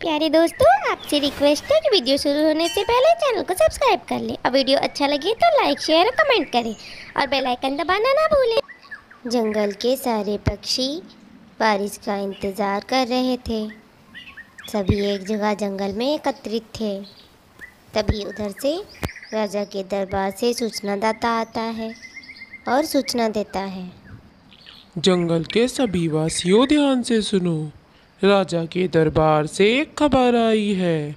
प्यारे दोस्तों, आपसे रिक्वेस्ट है कि वीडियो शुरू होने से पहले चैनल को सब्सक्राइब कर लें और वीडियो अच्छा लगे तो लाइक शेयर और कमेंट करें और बेल आइकन दबाना ना भूलें। जंगल के सारे पक्षी बारिश का इंतज़ार कर रहे थे। सभी एक जगह जंगल में एकत्रित थे। तभी उधर से राजा के दरबार से सूचनादाता आता है और सूचना देता है। जंगल के सभी वासियों ध्यान से सुनो। राजा के दरबार से एक खबर आई है।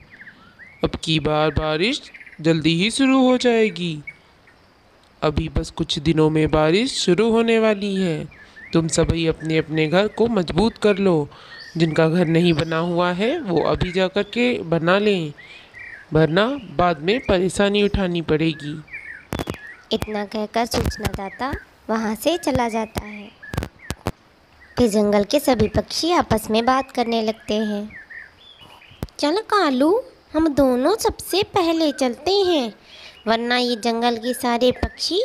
अब की बार बारिश जल्दी ही शुरू हो जाएगी। अभी बस कुछ दिनों में बारिश शुरू होने वाली है। तुम सभी अपने अपने घर को मजबूत कर लो। जिनका घर नहीं बना हुआ है वो अभी जा कर के बना लें, वरना बाद में परेशानी उठानी पड़ेगी। इतना कहकर सूचनादाता वहाँ से चला जाता है। फिर जंगल के सभी पक्षी आपस में बात करने लगते हैं। चल कालू, हम दोनों सबसे पहले चलते हैं, वरना ये जंगल के सारे पक्षी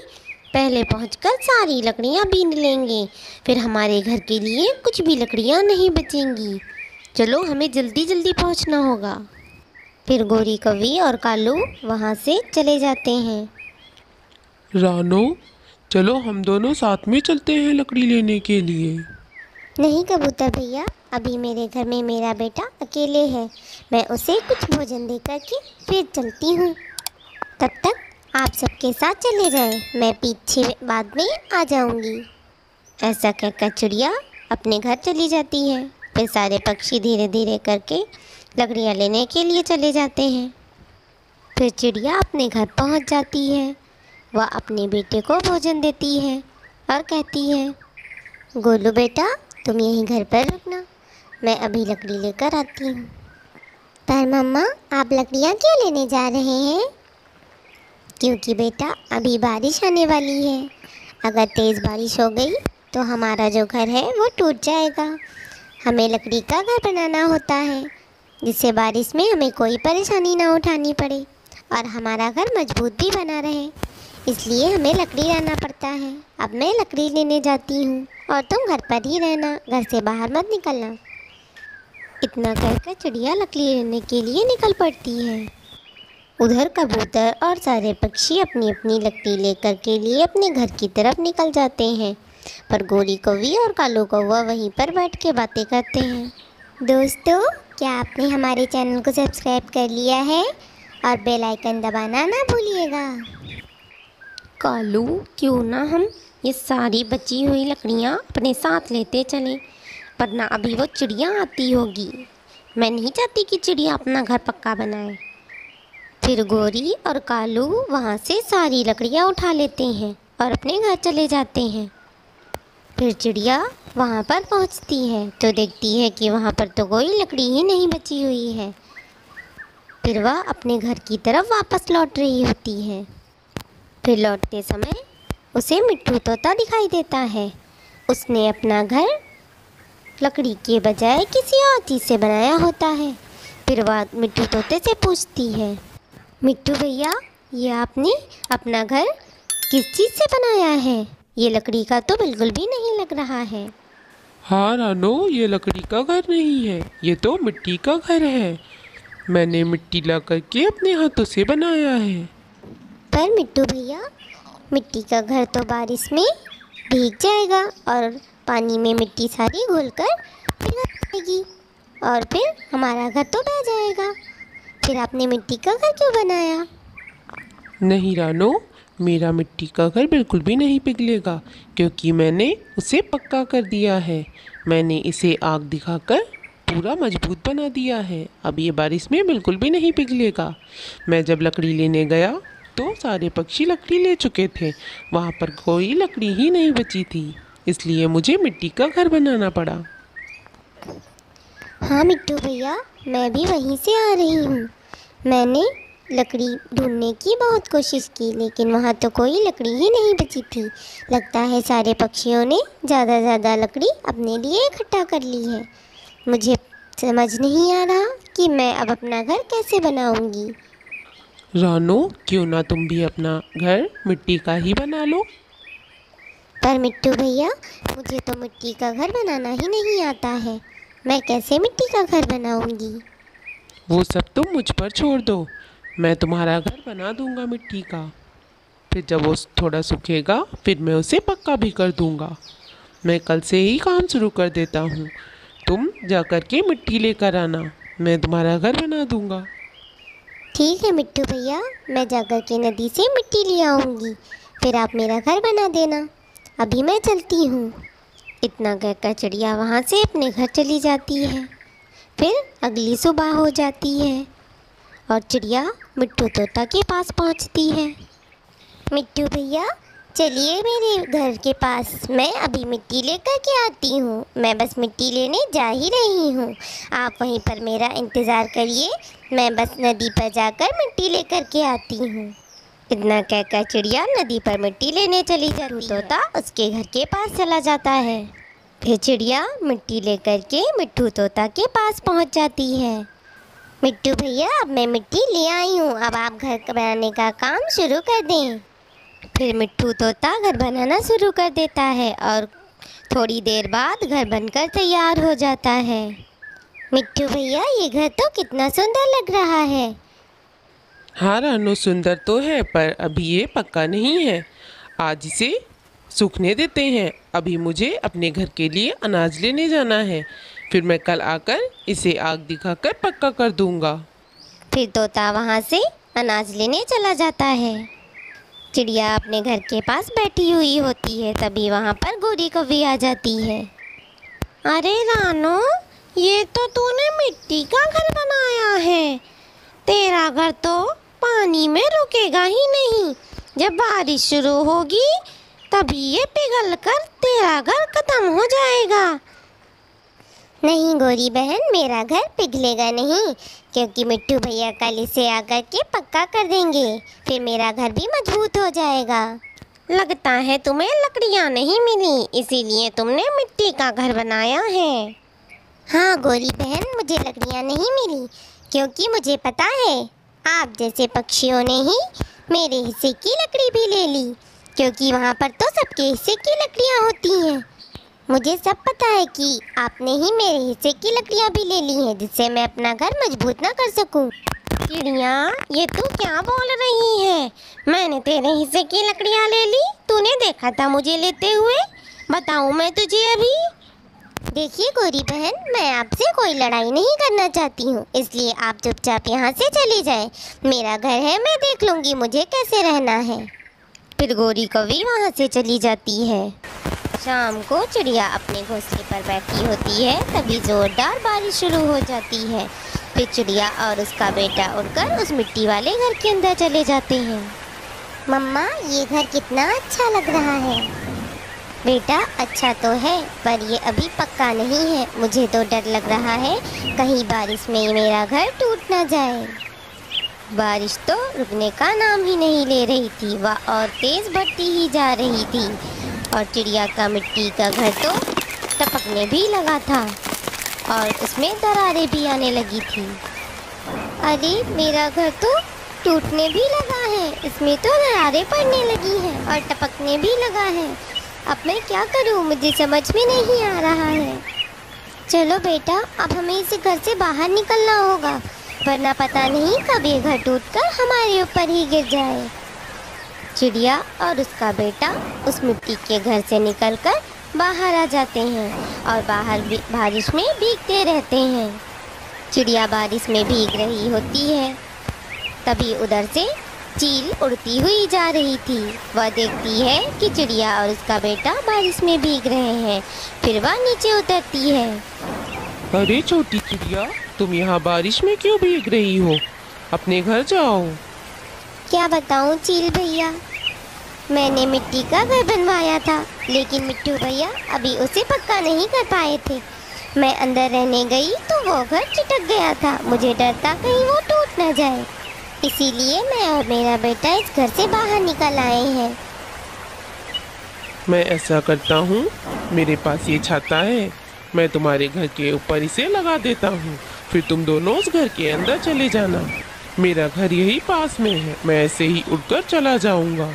पहले पहुंचकर सारी लकड़ियां बीन लेंगे। फिर हमारे घर के लिए कुछ भी लकड़ियां नहीं बचेंगी। चलो, हमें जल्दी जल्दी पहुंचना होगा। फिर गोरी कौवी और कालू वहां से चले जाते हैं। रानो, चलो हम दोनों साथ में चलते हैं लकड़ी लेने के लिए। नहीं कबूतर भैया, अभी मेरे घर में मेरा बेटा अकेले है। मैं उसे कुछ भोजन दे करके फिर चलती हूँ। तब तक आप सबके साथ चले जाएं, मैं पीछे बाद में आ जाऊँगी। ऐसा कहकर चिड़िया अपने घर चली जाती है। फिर सारे पक्षी धीरे धीरे करके लकड़ियाँ लेने के लिए चले जाते हैं। फिर चिड़िया अपने घर पहुँच जाती है। वह अपने बेटे को भोजन देती है और कहती है, गोलू बेटा, तुम यहीं घर पर रुकना, मैं अभी लकड़ी लेकर आती हूँ। पर मम्मा, आप लकड़ियाँ क्यों लेने जा रहे हैं? क्योंकि बेटा अभी बारिश आने वाली है। अगर तेज़ बारिश हो गई तो हमारा जो घर है वो टूट जाएगा। हमें लकड़ी का घर बनाना होता है, जिससे बारिश में हमें कोई परेशानी ना उठानी पड़े और हमारा घर मजबूत भी बना रहे। इसलिए हमें लकड़ी लाना पड़ता है। अब मैं लकड़ी लेने जाती हूँ और तुम घर पर ही रहना, घर से बाहर मत निकलना। इतना कहकर चिड़िया लकड़ी लेने के लिए निकल पड़ती है। उधर कबूतर और सारे पक्षी अपनी अपनी लकड़ी लेकर के लिए अपने घर की तरफ निकल जाते हैं। पर गोरी कौवी और कालू कौवा वहीं पर बैठ के बातें करते हैं। दोस्तों, क्या आपने हमारे चैनल को सब्सक्राइब कर लिया है? और बेल आइकन दबाना ना भूलिएगा। कालू, क्यों ना हम ये सारी बची हुई लकड़ियाँ अपने साथ लेते चलें, वरना अभी वो चिड़िया आती होगी। मैं नहीं चाहती कि चिड़िया अपना घर पक्का बनाए। फिर गोरी और कालू वहाँ से सारी लकड़ियाँ उठा लेते हैं और अपने घर चले जाते हैं। फिर चिड़िया वहाँ पर पहुँचती है तो देखती है कि वहाँ पर तो कोई लकड़ी ही नहीं बची हुई है। फिर वह अपने घर की तरफ वापस लौट रही होती है। फिर लौटते समय उसे मिट्ठू तोता दिखाई देता है। उसने अपना घर लकड़ी के बजाय किसी और चीज़ से बनाया होता है। फिर वह मिट्ठू तोते से पूछती है, मिट्ठू भैया, ये आपने अपना घर किस चीज़ से बनाया है? ये लकड़ी का तो बिल्कुल भी नहीं लग रहा है। हाँ रानो, ये लकड़ी का घर नहीं है, ये तो मिट्टी का घर है। मैंने मिट्टी ला करके अपने हाथों से बनाया है। पर मिट्टू भैया, मिट्टी का घर तो बारिश में भीग जाएगा और पानी में मिट्टी सारी घुलकर पिघल जाएगी और फिर हमारा घर तो बह जाएगा। फिर आपने मिट्टी का घर क्यों बनाया? नहीं रानो, मेरा मिट्टी का घर बिल्कुल भी नहीं पिघलेगा, क्योंकि मैंने उसे पक्का कर दिया है। मैंने इसे आग दिखाकर पूरा मजबूत बना दिया है। अब ये बारिश में बिल्कुल भी नहीं पिघलेगा। मैं जब लकड़ी लेने गया तो सारे पक्षी लकड़ी ले चुके थे। वहाँ पर कोई लकड़ी ही नहीं बची थी, इसलिए मुझे मिट्टी का घर बनाना पड़ा। हाँ मिट्टू भैया, मैं भी वहीं से आ रही हूँ। मैंने लकड़ी ढूंढने की बहुत कोशिश की, लेकिन वहाँ तो कोई लकड़ी ही नहीं बची थी। लगता है सारे पक्षियों ने ज़्यादा लकड़ी अपने लिए इकट्ठा कर ली है। मुझे समझ नहीं आ रहा कि मैं अब अपना घर कैसे बनाऊँगी। रानो, क्यों ना तुम भी अपना घर मिट्टी का ही बना लो। पर मिट्टू भैया, मुझे तो मिट्टी का घर बनाना ही नहीं आता है। मैं कैसे मिट्टी का घर बनाऊंगी? वो सब तुम मुझ पर छोड़ दो। मैं तुम्हारा घर बना दूंगा मिट्टी का। फिर जब वो थोड़ा सूखेगा फिर मैं उसे पक्का भी कर दूंगा। मैं कल से ही काम शुरू कर देता हूँ। तुम जा कर के मिट्टी लेकर आना, मैं तुम्हारा घर बना दूंगा। ठीक है मिट्टू भैया, मैं जाकर के नदी से मिट्टी ले आऊँगी, फिर आप मेरा घर बना देना। अभी मैं चलती हूँ। इतना कहकर चिड़िया वहाँ से अपने घर चली जाती है। फिर अगली सुबह हो जाती है और चिड़िया मिट्टू तोता के पास पहुँचती है। मिट्टू भैया चलिए मेरे घर के पास, मैं अभी मिट्टी लेकर के आती हूँ। मैं बस मिट्टी लेने जा ही रही हूँ, आप वहीं पर मेरा इंतज़ार करिए। मैं बस नदी पर जाकर मिट्टी लेकर के आती हूँ। इतना कहकर चिड़िया नदी पर मिट्टी लेने चली जाती। तोता उसके घर के पास चला जाता है। फिर चिड़िया मिट्टी लेकर के मिट्टू तोता के पास पहुँच जाती है। मिट्टू भैया अब मैं मिट्टी ले आई हूँ, अब आप घर बनाने का काम शुरू कर दें। फिर मिट्टू तोता घर बनाना शुरू कर देता है और थोड़ी देर बाद घर बनकर तैयार हो जाता है। मिट्टू भैया ये घर तो कितना सुंदर लग रहा है। हाँ रानू, सुंदर तो है पर अभी ये पक्का नहीं है। आज इसे सूखने देते हैं। अभी मुझे अपने घर के लिए अनाज लेने जाना है। फिर मैं कल आकर इसे आग दिखाकर पक्का कर दूंगा। फिर तोता वहाँ से अनाज लेने चला जाता है। चिड़िया अपने घर के पास बैठी हुई होती है, तभी वहाँ पर गोरी कौवी आ जाती है। अरे रानो, ये तो तूने मिट्टी का घर बनाया है। तेरा घर तो पानी में रुकेगा ही नहीं। जब बारिश शुरू होगी तभी ये पिघल कर तेरा घर खत्म हो जाएगा। नहीं गोरी बहन, मेरा घर पिघलेगा नहीं, क्योंकि मिट्टू भैया कल इसे आकर के पक्का कर देंगे। फिर मेरा घर भी मजबूत हो जाएगा। लगता है तुम्हें लकड़ियाँ नहीं मिली, इसीलिए तुमने मिट्टी का घर बनाया है। हाँ गोरी बहन, मुझे लकड़ियाँ नहीं मिली, क्योंकि मुझे पता है आप जैसे पक्षियों ने ही मेरे हिस्से की लकड़ी भी ले ली, क्योंकि वहाँ पर तो सबके हिस्से की लकड़ियाँ होती हैं। मुझे सब पता है कि आपने ही मेरे हिस्से की लकड़ियाँ भी ले ली हैं, जिससे मैं अपना घर मजबूत ना कर सकूं। चिड़िया, ये तू क्या बोल रही है? मैंने तेरे हिस्से की लकड़ियाँ ले ली? तूने देखा था मुझे लेते हुए? बताऊं मैं तुझे अभी? देखिए गोरी बहन, मैं आपसे कोई लड़ाई नहीं करना चाहती हूँ, इसलिए आप चुपचाप यहाँ से चली जाएं। मेरा घर है, मैं देख लूँगी मुझे कैसे रहना है। फिर गोरी कौवी वहाँ से चली जाती है। शाम को चिड़िया अपने घोंसले पर बैठी होती है, तभी जोरदार बारिश शुरू हो जाती है। फिर चिड़िया और उसका बेटा उड़कर उस मिट्टी वाले घर के अंदर चले जाते हैं। मम्मा, ये घर कितना अच्छा लग रहा है। बेटा, अच्छा तो है, पर ये अभी पक्का नहीं है। मुझे तो डर लग रहा है कहीं बारिश में मेरा घर टूट ना जाए। बारिश तो रुकने का नाम ही नहीं ले रही थी, वह और तेज़ बढ़ती ही जा रही थी और चिड़िया का मिट्टी का घर तो टपकने भी लगा था और उसमें दरारें भी आने लगी थी। अरे, मेरा घर तो टूटने भी लगा है, इसमें तो दरारें पड़ने लगी हैं और टपकने भी लगा है। अब मैं क्या करूं, मुझे समझ में नहीं आ रहा है। चलो बेटा, अब हमें इस घर से बाहर निकलना होगा, वरना पता नहीं कब ये घर टूटकर हमारे ऊपर ही गिर जाए। चिड़िया और उसका बेटा उस मिट्टी के घर से निकलकर बाहर आ जाते हैं और बाहर बारिश में भीगते रहते हैं। चिड़िया बारिश में भीग रही होती है, तभी उधर से चील उड़ती हुई जा रही थी। वह देखती है कि चिड़िया और उसका बेटा बारिश में भीग रहे हैं, फिर वह नीचे उतरती है। अरे छोटी चिड़िया, तुम यहाँ बारिश में क्यों भीग रही हो? अपने घर जाओ। क्या बताऊँ चील भैया, मैंने मिट्टी का घर बनवाया था, लेकिन मिट्टू भैया अभी उसे पक्का नहीं कर पाए थे। मैं अंदर रहने गई तो वो घर चिटक गया था। मुझे डर था कहीं वो टूट ना जाए, इसीलिए मैं और मेरा बेटा इस घर से बाहर निकल आए हैं। मैं ऐसा करता हूँ, मेरे पास ये छाता है, मैं तुम्हारे घर के ऊपर इसे लगा देता हूँ, फिर तुम दोनों उस घर के अंदर चले जाना। मेरा घर यही पास में है, मैं ऐसे ही उड़कर चला जाऊँगा।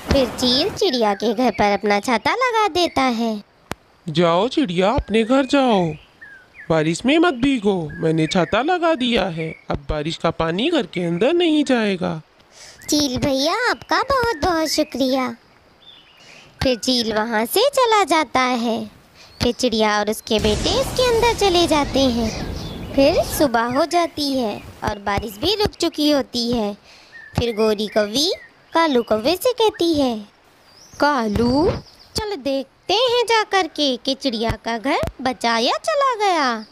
फिर चील चिड़िया के घर पर अपना छाता लगा देता है। जाओ चिड़िया, अपने घर जाओ। बारिश में मत भीगो, मैंने छाता लगा दिया है। अब बारिश का पानी घर के अंदर नहीं जाएगा। चील भैया आपका बहुत बहुत शुक्रिया। फिर चील वहाँ से चला जाता है। फिर चिड़िया और उसके बेटे इसके अंदर चले जाते हैं। फिर सुबह हो जाती है और बारिश भी रुक चुकी होती है। फिर गोरी कौवी कालू कौवे से कहती है, कालू चल देखते हैं जा कर के कि चिड़िया का घर बचा या चला गया।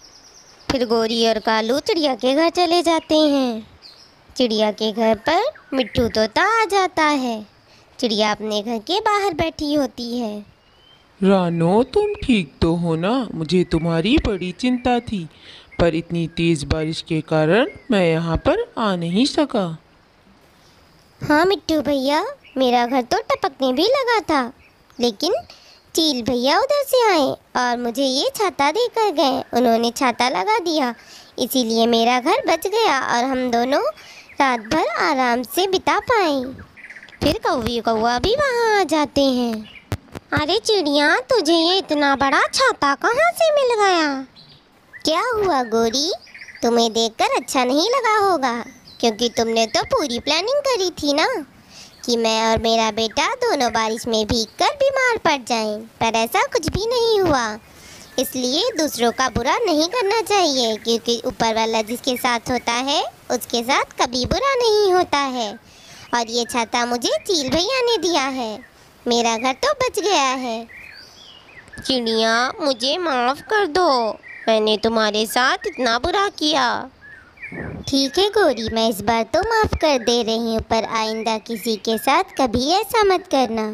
फिर गोरी और कालू चिड़िया के घर चले जाते हैं। चिड़िया के घर पर मिट्ठू तोता आ जाता है। चिड़िया अपने घर के बाहर बैठी होती है। रानो, तुम ठीक तो हो ना? मुझे तुम्हारी बड़ी चिंता थी, पर इतनी तेज बारिश के कारण मैं यहाँ पर आ नहीं सका। हाँ मिट्टू भैया, मेरा घर तो टपकने भी लगा था, लेकिन चील भैया उधर से आए और मुझे ये छाता देकर गए। उन्होंने छाता लगा दिया, इसीलिए मेरा घर बच गया और हम दोनों रात भर आराम से बिता पाए। फिर कौवी कौवा भी वहाँ आ जाते हैं। अरे चिड़िया, तुझे ये इतना बड़ा छाता कहाँ से मिल गया? क्या हुआ गोरी, तुम्हें देखकर अच्छा नहीं लगा होगा, क्योंकि तुमने तो पूरी प्लानिंग करी थी ना कि मैं और मेरा बेटा दोनों बारिश में भीगकर बीमार पड़ जाएं। पर ऐसा कुछ भी नहीं हुआ। इसलिए दूसरों का बुरा नहीं करना चाहिए, क्योंकि ऊपर वाला जिसके साथ होता है उसके साथ कभी बुरा नहीं होता है। और ये छाता मुझे चील भैया ने दिया है। मेरा घर तो बच गया है। चिड़िया, मुझे माफ़ कर दो, मैंने तुम्हारे साथ इतना बुरा किया। ठीक है गोरी, मैं इस बार तो माफ़ कर दे रही हूँ, पर आइंदा किसी के साथ कभी ऐसा मत करना।